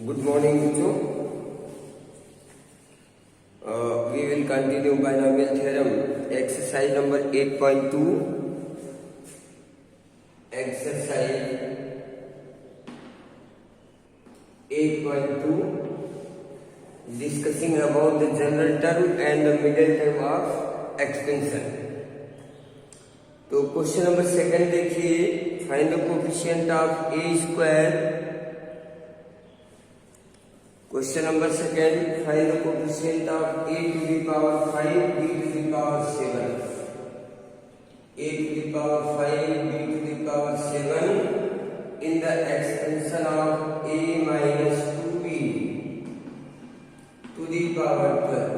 Good morning, bachcho. We will continue binomial theorem. Exercise number 8.2. Exercise 8.2. Discussing about the general term and the middle term of expansion. तो question number second देखिए, find the coefficient of A square. Question number second, find the coefficient of a to the power 5 b to the power 7. a to the power 5 b to the power 7 in the expansion of a minus 2b to the power 12.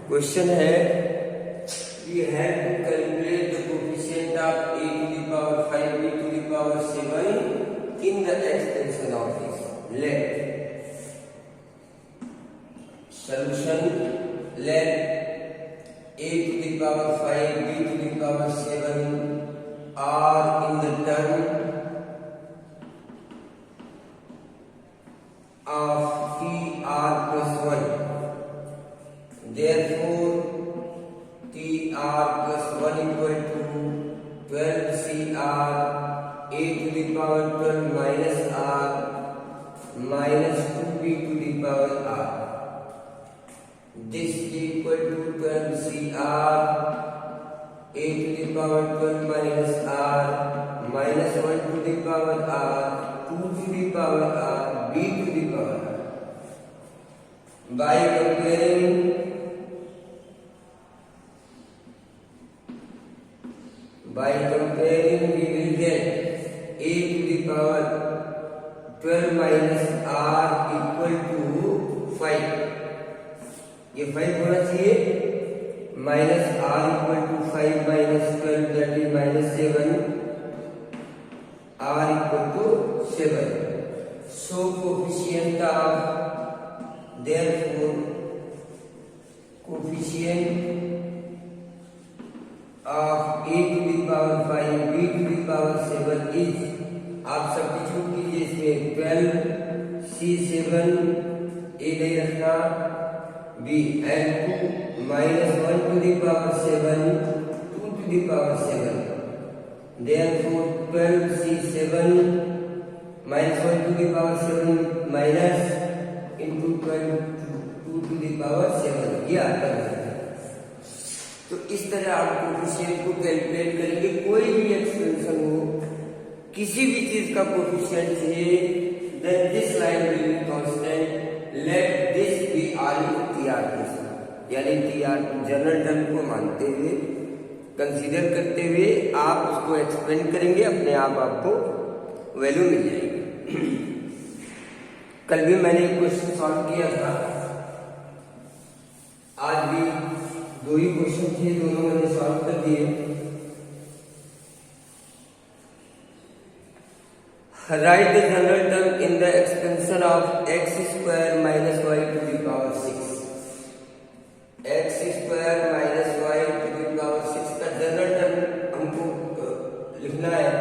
Question है, we have to calculate the coefficient of a to the power 5 b to the power 7 in the expansion of this. Let solution, let a to the power 5 b to the power 7 are in the term of tr plus 1. Therefore tr plus 1 equal to 12cr a to the power 12 minus r minus 2b to the power r. This equal to 12cr a to the power 12 minus r minus 1 to the power r 2 to the power r b to the power r. By comparing we will get a to the power 12 minus r equal to 5. ये 5 होना चाहिए. Minus r equal to 5 minus 12 that is minus 7. r equal to 7. So coefficient of, therefore coefficient of a to the power 5 b to the power 7 is, आप substitute कीजिए इसमें 12 c7 a नहीं रखना b and 2 minus 1 to the power 7 2 to the power 7. Therefore 12 c7 minus 1 to the power 7 minus into 12 2 to the power 7. ये आता है. तो इस तरह आप कोफिशिएंट को कैलकुलेट करेंगे. कोई भी एक्सपेंशन हो, किसी भी चीज का कोफिशिएंट चाहिए, then this line will be constant. Let this be r tr plus 1. यानी tr जनरल टर्म को मानते हुए, कंसीडर करते हुए आप उसको एक्सपेंड करेंगे, अपने आप आपको वैल्यू मिल जाएगी. कल भी मैंने एक क्वेश्चन सॉल्व किया था, आज भी दो ही क्वेश्चन थे, दोनों मैंने सॉल्व कर दिए. Write the general term in the expansion of x square minus y to the power 6. x square minus y to the power 6 का जनरल टर्म हमको लिखना है.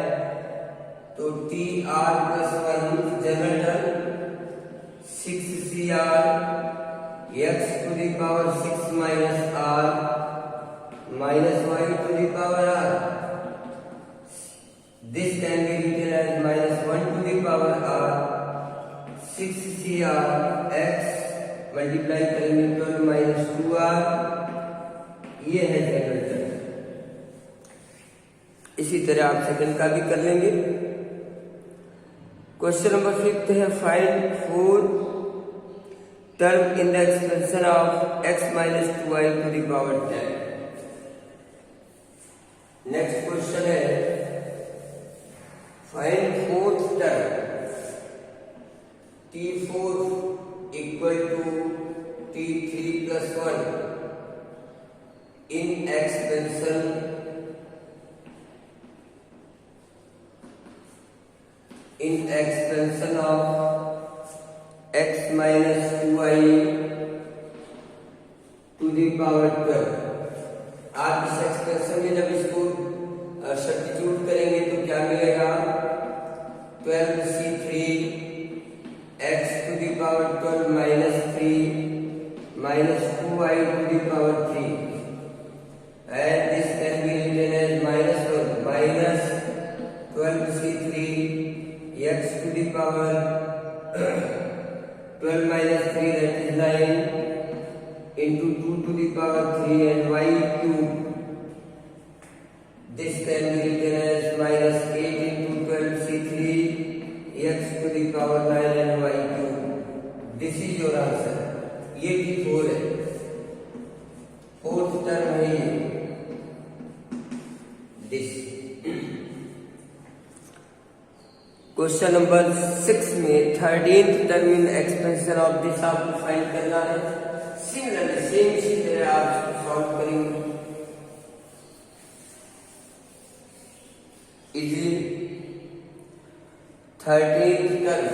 तो tr plus 1 general term 6cr x to the power 6 minus r minus y to the power r. This can be written as minus 1 to the power r 6cr x multiply करेंगे 12 minus 2r. ये है general term. इसी तरह आप second का भी कर लेंगे. क्वेश्चन नंबर 5 है, find 4 term in the expansion of x minus 2y to the power 10. Next question है, find fourth term t4 equal to t3 plus 1 in expansion of x minus 2y to the power 12. आप इस expansion में जब इसको substitute करेंगे तो क्या मिलेगा? 12c3 3 x to the power 12 minus 3, that is 9, into 2 to the power 3 and y cube. This can be written as minus 8 into 12 c3 x to the power 9 and y cube. This is your answer. ये भी 4 है, fourth term है ये this. Question number 6 में 13th term in expansion of this आपको find करना है। Similarly same इसी तरह आप सॉल्व करेंगे easy. 13th term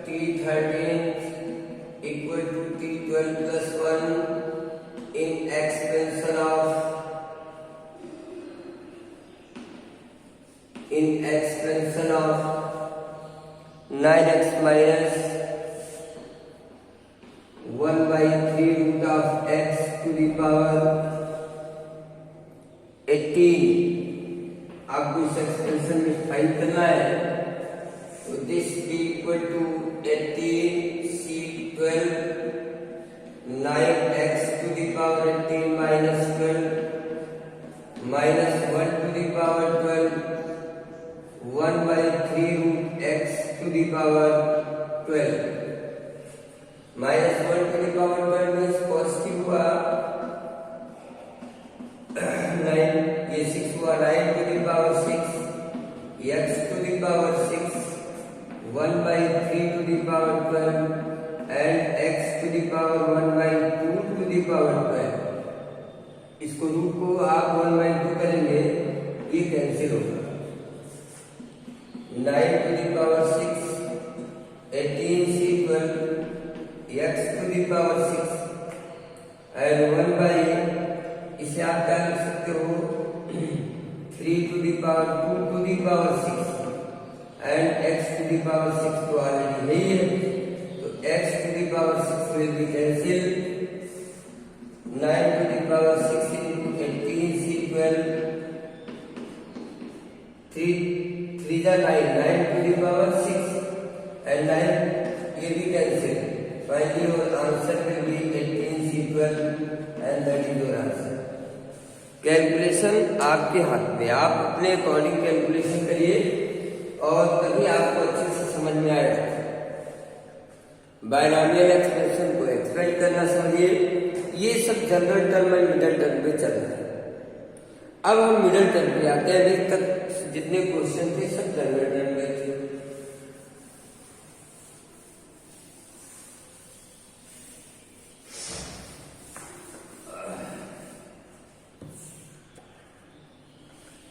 t13 equal to t12 plus 1 in expansion of 9x minus 1 by 3 root of x to the power 18 आपको इस एक्सपेंशन में फाइंड करना है। तो this be equal to 18 c12 9x to the power 18 minus 12 minus 1 to the power 12 1 by 3 root x to the power 12 minus 1 to the power 12 means positive हुआ 9, ये 6 हुआ 9 to the power 6 x to the power 6 1 by 3 to the power 12 and x to the power 1 by 2 to the power 12। इसको root को आप 1 by 2 करेंगे, ये cancel होगा। 9 to the power 6 18 c12 x to the power 6 and 1 by, इसे आप क्या लिख सकते हो 3 to the power 2 to the power 6 and x to the power 6 तो ऑलरेडी है, तो x to the power 6 will be cancelled। 9 to the power 6 into 18 c12 3 is 9 to the power 6 and 9 ये भी cancel। Finally your answer will be 18 c12 and that is your answer। Calculation आपके हाथ में, आप अपने according calculation करिए और तभी आपको अच्छे से समझ में आएगा। बायनॉमियल एक्सप्रेशन को एक्सपेंड करना समझिए। ये सब general term and middle term पे चल रहा है। अब हम मिडिल टर्म पे आते हैं। अभी तक जितने क्वेश्चन थे सब जनरल टर्म में थे।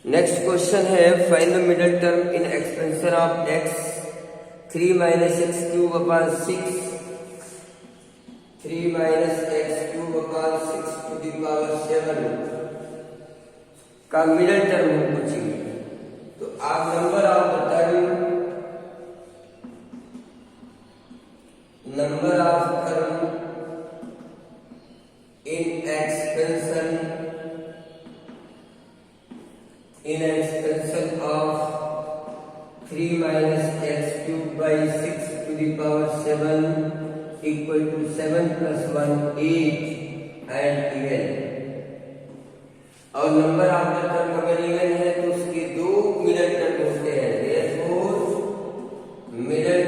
नेक्स्ट क्वेश्चन है find the middle term in expansion of x 3 minus x cube upon 6 3 minus x cube upon 6 to the power 7 का मिडिल टर्म हमको चाहिए। तो आप number of the term in expansion of 3 minus x cube by 6 to the power 7 equal to 7 plus 1 8 and even। और number of the term अगर even है तो उसके दो मिडिल टर्म होते हैं। therefore middle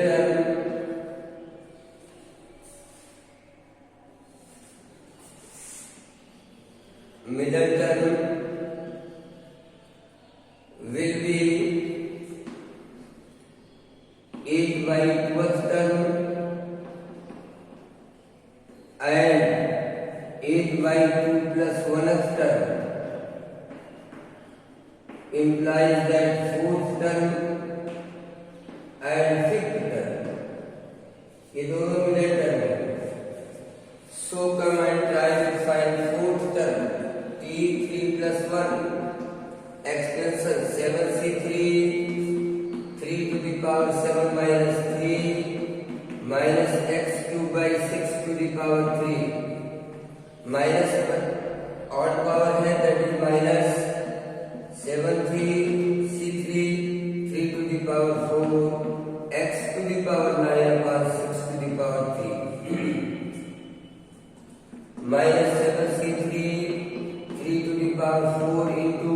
term will be 8 by 12th term and 8 by 2 plus 1th term implies that 4th term and 5th term ये दोनों मिडिल टर्म है। So come and try to find 4th term t3 plus 1 expansion 7c3 3 to the power 7 minus 3 minus x cube by 6 to the power 3 minus odd power है that is minus 7 3 c3 3 to the power 4 x to the power 9 upon 6 to the power 3 minus 7c3 3 to the power 4 into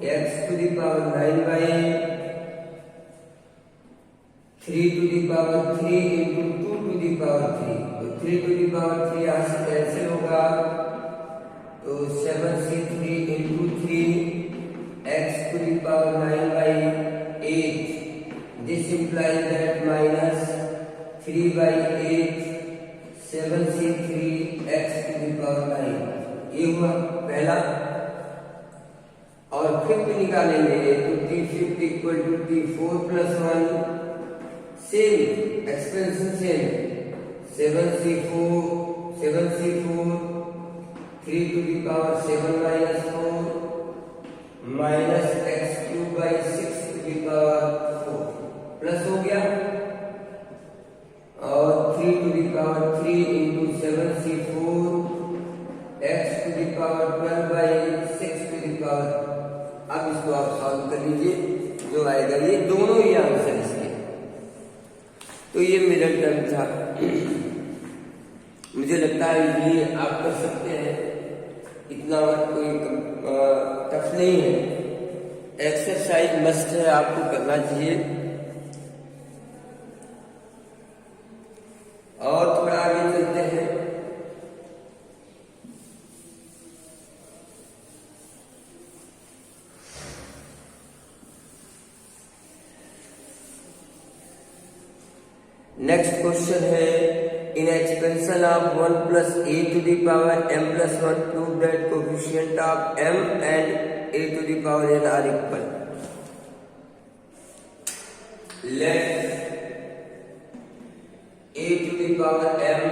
x to the power 9 by 3 to the power 3 into 2 to the power 3। तो 3 to the power 3 यहाँ से cancel होगा, तो 7c3 into 3 x to the power 9 by 8। This implies that minus 3 by 8 7c3 x to the power 9। ये हुआ पहला। और fifth निकालेंगे तो t5 equal to t4 plus 1, same expansion same, 7c4 3 to the power 7 minus 4 minus x cube by 6 to the power 4 plus हो गया, और 3 to the power 3 into 7c4 x to the power 12 by 6 to the power। अब इसको आप solve कर लीजिए, जो आएगा ये दोनों ही आंसर इसके। तो ये मेरा टर्म था, मुझे लगता है ये आप कर सकते हैं, इतना कोई टफ नहीं है। एक्सरसाइज मस्ट है, आपको करना चाहिए। और थोड़ा आगे चलते हैं। नेक्स्ट क्वेश्चन है, in expansion of 1 plus a to the power m plus 1 prove that coefficient of m and a to the power n are equal। Let a to the power m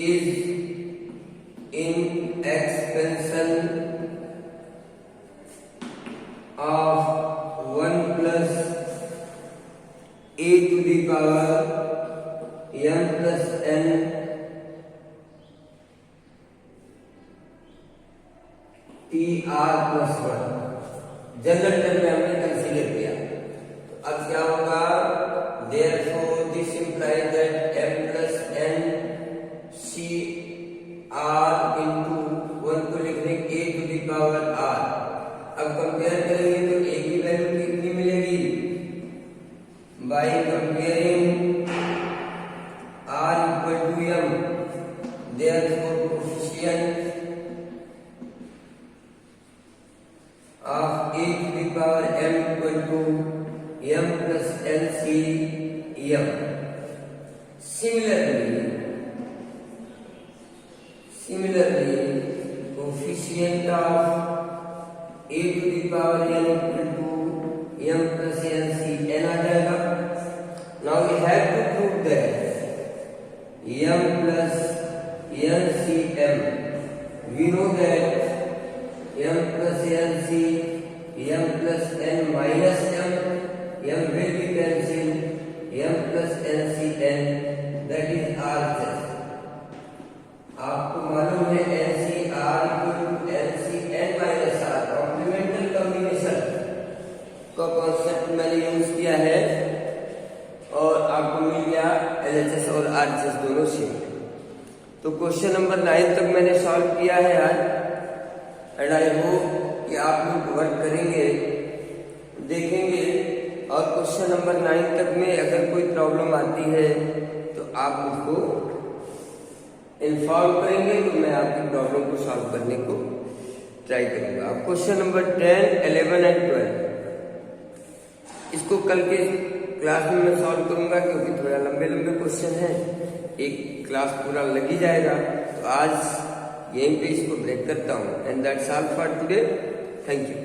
is in expansion of 1 plus a to the power m plus n tr plus 1। General term में हमने consider किया, तो अब क्या होगा, therefore this implies that m plus n c r into 1 को लिखने a to the power r। अब कंपेयर करेंगे तो a की वैल्यू कितनी मिलेगी, by comparing r equal to m, therefore coefficient of a to the power m equal to m plus LCM। Similarly, coefficient of a to the power n equal to m plus LCN आ जाएगा। Now we have to prove that m plus LCM, we know that m plus LC, m plus n minus m will be cancelled, m plus LCN, that is RHS। आपको मालूम है LCR equal to LCN minus R, complementary combination का concept मैंने use किया है, और आपको मिल गया LHS और RHS दोनों से। तो क्वेश्चन नंबर 9 तक मैंने सॉल्व किया है आज, एंड आई होप कि आप लोग वर्क करेंगे, देखेंगे, और क्वेश्चन नंबर 9 तक में अगर कोई प्रॉब्लम आती है तो आप मुझको इन्फॉर्म करेंगे, तो मैं आपकी प्रॉब्लम को सॉल्व करने को ट्राई करूंगा। अब क्वेश्चन नंबर 10, 11 एंड 12 इसको कल के क्लास में मैं सॉल्व करूंगा, क्योंकि थोड़ा लंबे लंबे क्वेश्चन हैं, एक क्लास पूरा लग ही जाएगा। तो आज यहीं पे इसको ब्रेक करता हूँ, and that's all for today. Thank you.